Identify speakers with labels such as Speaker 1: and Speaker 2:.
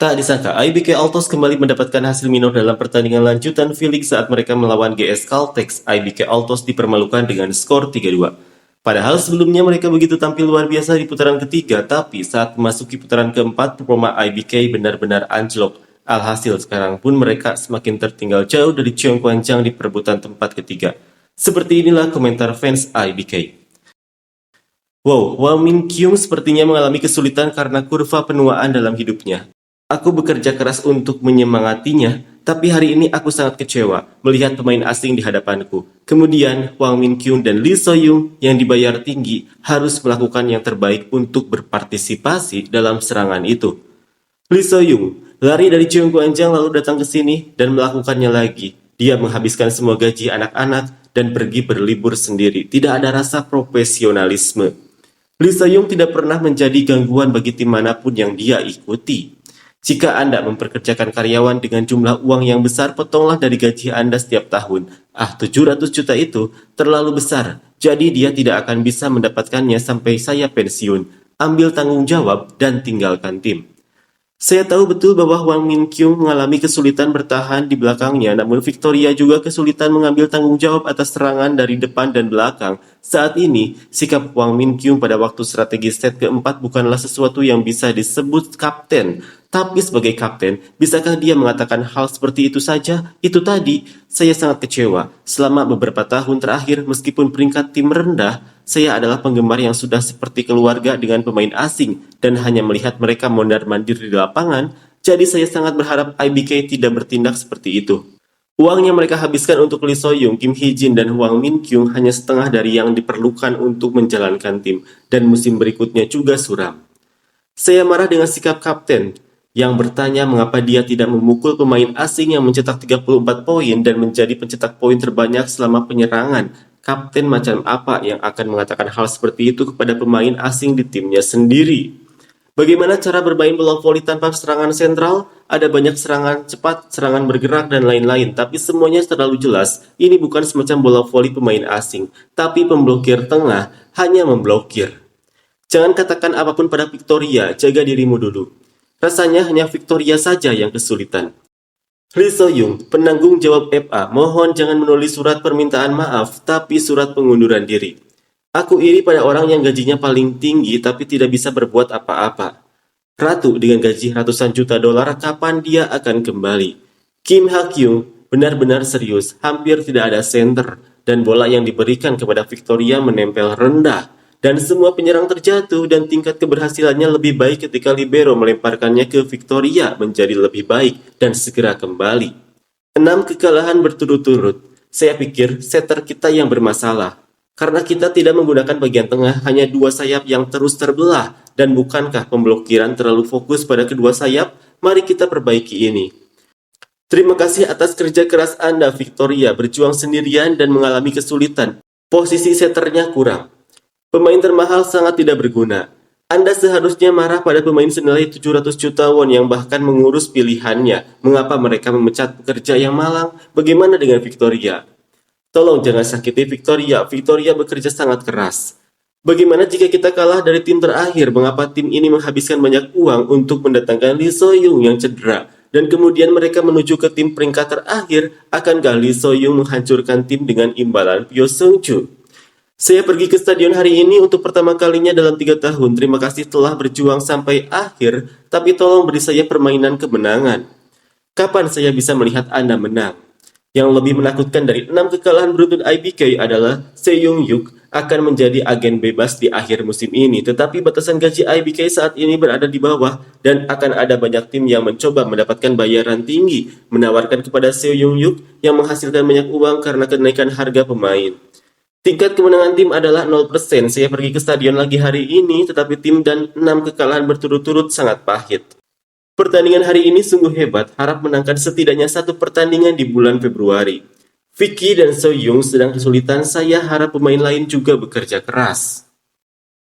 Speaker 1: Tak disangka, IBK Altos kembali mendapatkan hasil minor dalam pertandingan lanjutan V-League saat mereka melawan GS Caltex. IBK Altos dipermalukan dengan skor 3-2. Padahal sebelumnya mereka begitu tampil luar biasa di putaran ketiga, tapi saat memasuki putaran keempat, performa IBK benar-benar anjlok. Alhasil sekarang pun mereka semakin tertinggal jauh dari Cheongkwangjiang di perebutan tempat ketiga. Seperti inilah komentar fans IBK. Wow, Wang Min Kyung sepertinya mengalami kesulitan karena kurva penuaan dalam hidupnya. Aku bekerja keras untuk menyemangatinya, tapi hari ini aku sangat kecewa melihat pemain asing di hadapanku. Kemudian, Wang Min Kyung dan Lee So Young yang dibayar tinggi harus melakukan yang terbaik untuk berpartisipasi dalam serangan itu. Lee So Young lari dari Cheongkwangjiang lalu datang ke sini dan melakukannya lagi. Dia menghabiskan semua gaji anak-anak dan pergi berlibur sendiri. Tidak ada rasa profesionalisme. Lee So Young tidak pernah menjadi gangguan bagi tim manapun yang dia ikuti. Jika Anda memperkerjakan karyawan dengan jumlah uang yang besar, potonglah dari gaji Anda setiap tahun. 700 juta itu terlalu besar, jadi dia tidak akan bisa mendapatkannya sampai saya pensiun. Ambil tanggung jawab dan tinggalkan tim. Saya tahu betul bahwa Wang Min Kyung mengalami kesulitan bertahan di belakangnya, namun Victoria juga kesulitan mengambil tanggung jawab atas serangan dari depan dan belakang. Saat ini, sikap Wang Min Kyung pada waktu strategi set keempat bukanlah sesuatu yang bisa disebut kapten. Tapi sebagai kapten, bisakah dia mengatakan hal seperti itu saja? Itu tadi, saya sangat kecewa. Selama beberapa tahun terakhir, meskipun peringkat tim rendah, saya adalah penggemar yang sudah seperti keluarga dengan pemain asing dan hanya melihat mereka mondar-mandir di lapangan, jadi saya sangat berharap IBK tidak bertindak seperti itu. Uang yang mereka habiskan untuk Lee So Young, Kim Hee Jin, dan Wang Min Kyung hanya setengah dari yang diperlukan untuk menjalankan tim, dan musim berikutnya juga suram. Saya marah dengan sikap kapten yang bertanya mengapa dia tidak memukul pemain asing yang mencetak 34 poin dan menjadi pencetak poin terbanyak selama penyerangan. Kapten macam apa yang akan mengatakan hal seperti itu kepada pemain asing di timnya sendiri? Bagaimana cara bermain bola voli tanpa serangan sentral? Ada banyak serangan cepat, serangan bergerak, dan lain-lain, tapi semuanya terlalu jelas. Ini bukan semacam bola voli pemain asing, tapi pemblokir tengah hanya memblokir. Jangan katakan apapun pada Victoria, jaga dirimu dulu. Rasanya hanya Victoria saja yang kesulitan. Lee So Young, penanggung jawab FA, mohon jangan menulis surat permintaan maaf, tapi surat pengunduran diri. Aku iri pada orang yang gajinya paling tinggi tapi tidak bisa berbuat apa-apa. Ratu dengan gaji ratusan juta dolar, kapan dia akan kembali? Kim Ha-kyung benar-benar serius, hampir tidak ada center, dan bola yang diberikan kepada Victoria menempel rendah. Dan semua penyerang terjatuh dan tingkat keberhasilannya lebih baik ketika libero melemparkannya ke Victoria menjadi lebih baik dan segera kembali. 6 kekalahan berturut-turut. Saya pikir setter kita yang bermasalah. Karena kita tidak menggunakan bagian tengah, hanya 2 sayap yang terus terbelah. Dan bukankah pemblokiran terlalu fokus pada kedua sayap? Mari kita perbaiki ini. Terima kasih atas kerja keras Anda, Victoria, berjuang sendirian dan mengalami kesulitan. Posisi setternya kurang. Pemain termahal sangat tidak berguna. Anda seharusnya marah pada pemain senilai 700 juta won yang bahkan mengurus pilihannya. Mengapa mereka memecat pekerja yang malang? Bagaimana dengan Victoria? Tolong jangan sakiti Victoria. Victoria bekerja sangat keras. Bagaimana jika kita kalah dari tim terakhir? Mengapa tim ini menghabiskan banyak uang untuk mendatangkan Lee So Young yang cedera? Dan kemudian mereka menuju ke tim peringkat terakhir. Akankah Lee So Young menghancurkan tim dengan imbalan Pyo Seung Ju? Saya pergi ke stadion hari ini untuk pertama kalinya dalam 3 tahun. Terima kasih telah berjuang sampai akhir, tapi tolong beri saya permainan kemenangan. Kapan saya bisa melihat Anda menang? Yang lebih menakutkan dari 6 kekalahan beruntun IBK adalah Seung Yuk akan menjadi agen bebas di akhir musim ini. Tetapi batasan gaji IBK saat ini berada di bawah dan akan ada banyak tim yang mencoba mendapatkan bayaran tinggi, menawarkan kepada Seung Yuk yang menghasilkan banyak uang karena kenaikan harga pemain. Tingkat kemenangan tim adalah 0%. Saya pergi ke stadion lagi hari ini, tetapi tim dan 6 kekalahan berturut-turut sangat pahit. Pertandingan hari ini sungguh hebat, harap menangkan setidaknya 1 pertandingan di bulan Februari. Vicky dan So Young sedang kesulitan, saya harap pemain lain juga bekerja keras.